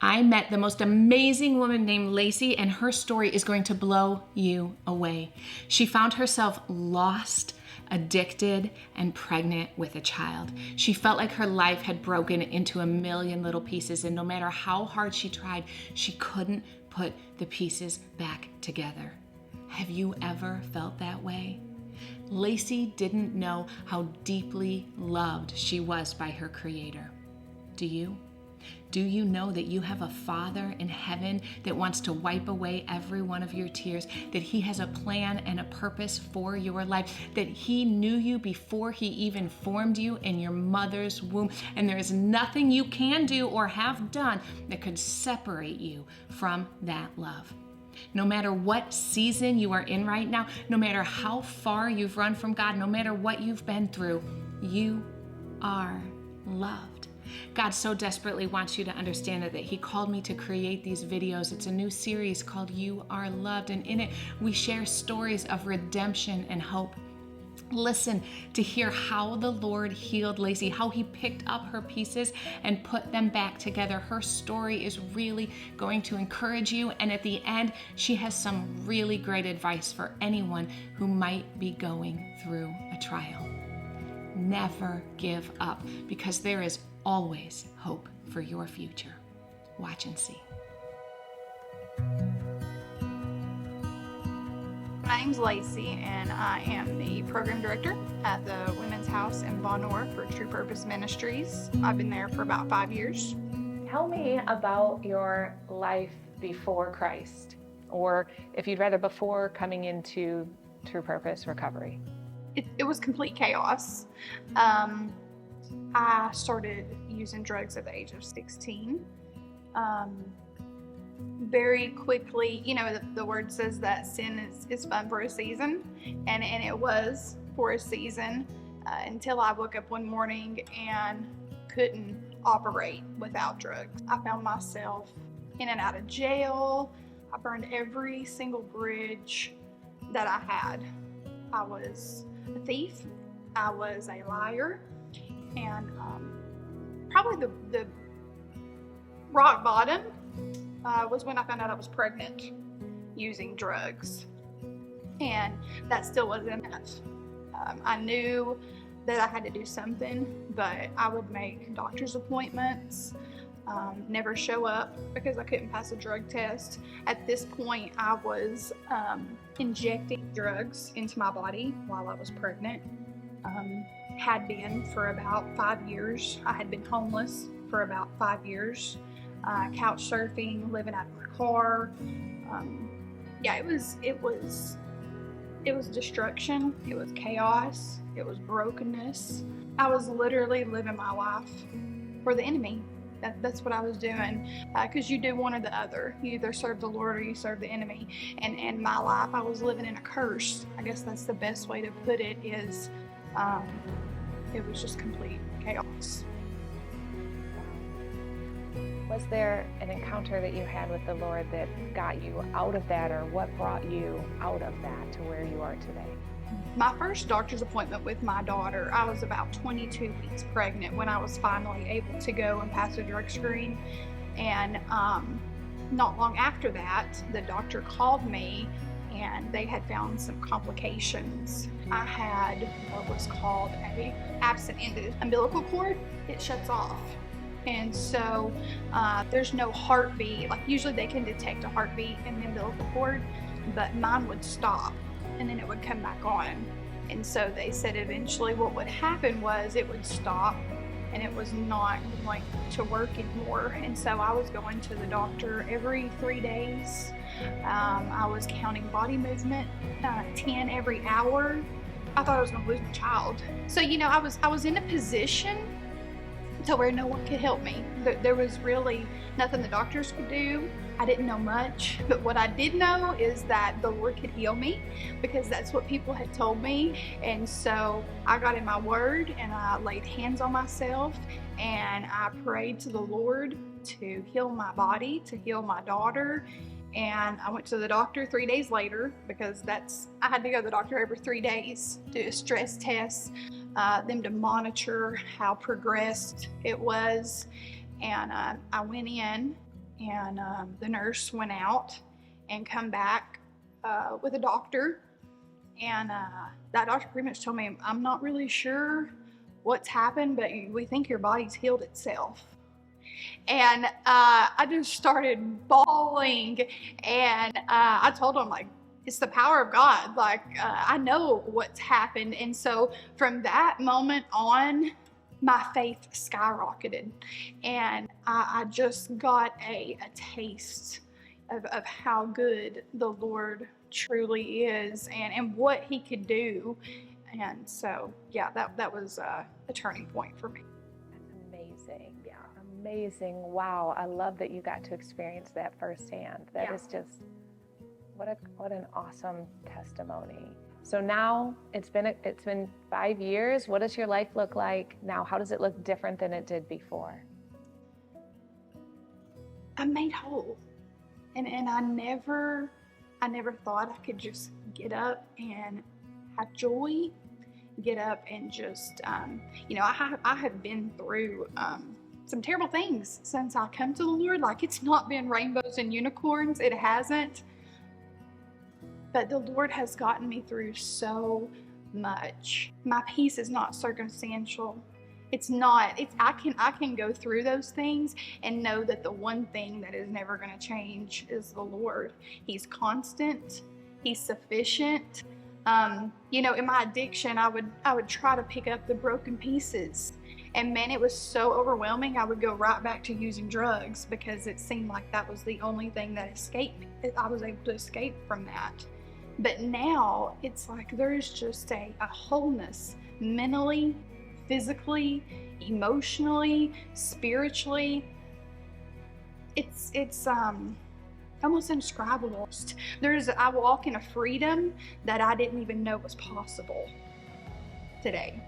I met the most amazing woman named Lacy, and her story is going to blow you away. She found herself lost, addicted, and pregnant with a child. She felt like her life had broken into a million little pieces, and no matter how hard she tried, she couldn't put the pieces back together. Have you ever felt that way? Lacy didn't know how deeply loved she was by her Creator. Do you? Do you know that you have a Father in heaven that wants to wipe away every one of your tears, that He has a plan and a purpose for your life, that He knew you before He even formed you in your mother's womb, and there is nothing you can do or have done that could separate you from that love? No matter what season you are in right now, no matter how far you've run from God, no matter what you've been through, you are loved. God so desperately wants you to understand that He called me to create these videos. It's a new series called You Are Loved, and in it we share stories of redemption and hope. Listen to hear how the Lord healed Lacy, how He picked up her pieces and put them back together. Her story is really going to encourage you, and at the end, she has some really great advice for anyone who might be going through a trial. Never give up, because there is always hope for your future. Watch and see. My name's Lacy, and I am the program director at the Women's House in Bonor for True Purpose Ministries. I've been there for about 5 years. Tell me about your life before Christ, or if you'd rather, before coming into True Purpose Recovery. It was complete chaos. I started using drugs at the age of 16. Very quickly, the word says that sin is fun for a season, and it was for a season until I woke up one morning and couldn't operate without drugs. I found myself in and out of jail. I burned every single bridge that I had. I was a thief. I was a liar. And probably the rock bottom was when I found out I was pregnant using drugs. And that still wasn't enough. I knew that I had to do something, but I would make doctor's appointments, never show up because I couldn't pass a drug test. At this point, I was injecting drugs into my body while I was pregnant. Had been for about 5 years. I had been homeless for about 5 years, couch surfing, living out of my car. It was destruction. It was chaos. It was brokenness. I was literally living my life for the enemy. That's what I was doing, because you do one or the other. You either serve the Lord or you serve the enemy. And in my life, I was living in a curse. I guess that's the best way to put it. Is it was just complete chaos. Was there an encounter that you had with the Lord that got you out of that, or what brought you out of that to where you are today? My first doctor's appointment with my daughter, I was about 22 weeks pregnant when I was finally able to go and pass a drug screen. And not long after that, the doctor called me and they had found some complications. I had what was called a absent-ended umbilical cord. It shuts off. And so there's no heartbeat. Like usually they can detect a heartbeat in the umbilical cord, but mine would stop and then it would come back on. And so they said eventually what would happen was it would stop and it was not going to work anymore. And so I was going to the doctor every 3 days. I was counting body movement, 10 every hour. I thought I was going to lose my child. So, I was in a position to where no one could help me. There was really nothing the doctors could do. I didn't know much, but what I did know is that the Lord could heal me, because that's what people had told me. And so I got in my word and I laid hands on myself and I prayed to the Lord to heal my body, to heal my daughter. And I went to the doctor 3 days later, because I had to go to the doctor every 3 days, do a stress test, them to monitor how progressed it was. And I went in and the nurse went out and come back with a doctor, and that doctor pretty much told me, I'm not really sure what's happened, but we think your body's healed itself. And I just started bawling, and I told him, like, it's the power of God. Like, I know what's happened. And so from that moment on, my faith skyrocketed. And I just got a taste of how good the Lord truly is, and what he could do. And so, yeah, that was a turning point for me. That's amazing. Yeah, amazing. Wow, I love that you got to experience that firsthand. That is just, what an awesome testimony. So now it's been 5 years. What does your life look like now? How does it look different than it did before? I'm made whole. And I never thought I could just get up and have joy, get up and just, I have been through some terrible things since I come to the Lord. Like, it's not been rainbows and unicorns, it hasn't. But the Lord has gotten me through so much. My peace is not circumstantial. It's not. I can go through those things and know that the one thing that is never going to change is the Lord. He's constant. He's sufficient. In my addiction, I would try to pick up the broken pieces, and man, it was so overwhelming. I would go right back to using drugs because it seemed like that was the only thing that escaped me. I was able to escape from that. But now it's like there's just a wholeness, mentally, physically, emotionally, spiritually. It's almost indescribable. I walk in a freedom that I didn't even know was possible today.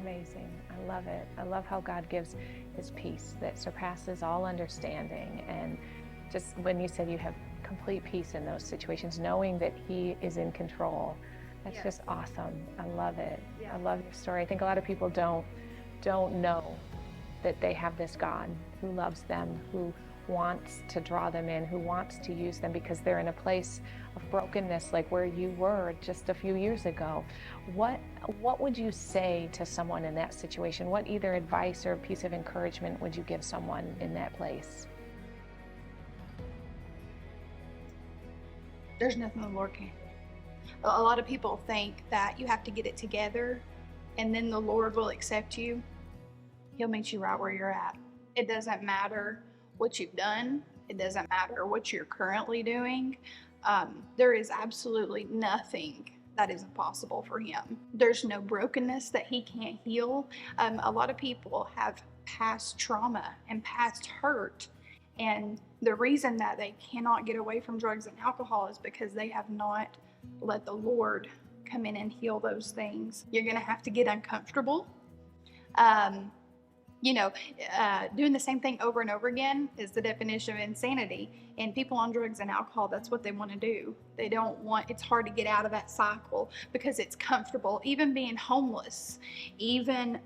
Amazing. I love it. I love how God gives his peace that surpasses all understanding. And just when you said you have complete peace in those situations, knowing that he is in control, that's just awesome. I love it. Yeah. I love your story. I think a lot of people don't know that they have this God who loves them, who wants to draw them in, who wants to use them because they're in a place of brokenness like where you were just a few years ago. What would you say to someone in that situation? What either advice or piece of encouragement would you give someone in that place? There's nothing the Lord can't do. A lot of people think that you have to get it together and then the Lord will accept you. He'll meet you right where you're at. It doesn't matter what you've done. It doesn't matter what you're currently doing. There is absolutely nothing that is impossible for him. There's no brokenness that he can't heal. A lot of people have past trauma and past hurt, and the reason that they cannot get away from drugs and alcohol is because they have not let the Lord come in and heal those things. You're going to have to get uncomfortable. Doing the same thing over and over again is the definition of insanity. And people on drugs and alcohol, that's what they want to do. It's hard to get out of that cycle because it's comfortable. Even being homeless, even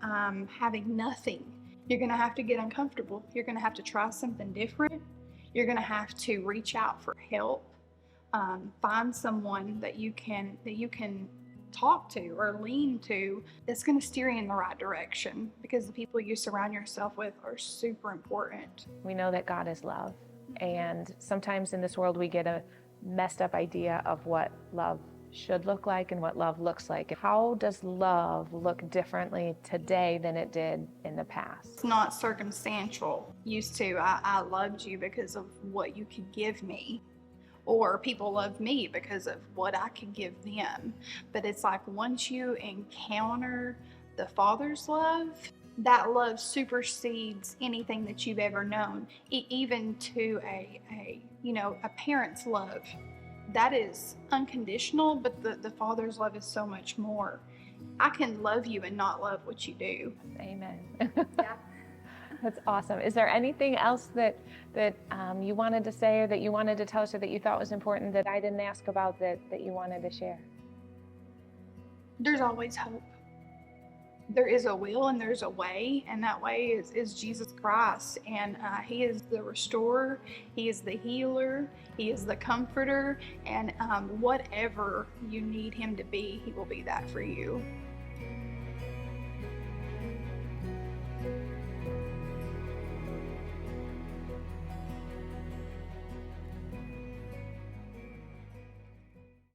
having nothing, you're going to have to get uncomfortable. You're going to have to try something different. You're going to have to reach out for help. Find someone that you can talk to or lean to that's going to steer you in the right direction, because the people you surround yourself with are super important. We know that God is love, and sometimes in this world we get a messed up idea of what love should look like and what love looks like. How does love look differently today than it did in the past? It's not circumstantial. Used to, I loved you because of what you could give me. Or people love me because of what I could give them. But it's like once you encounter the Father's love, that love supersedes anything that you've ever known, even to a parent's love. That is unconditional, but the Father's love is so much more. I can love you and not love what you do. Amen. Yeah. That's awesome. Is there anything else that you wanted to say or that you wanted to tell us or that you thought was important that I didn't ask about that you wanted to share? There's always hope. there is a will and there's a way, and that way is Jesus Christ. And he is the restorer, he is the healer, he is the comforter, and whatever you need him to be, he will be that for you.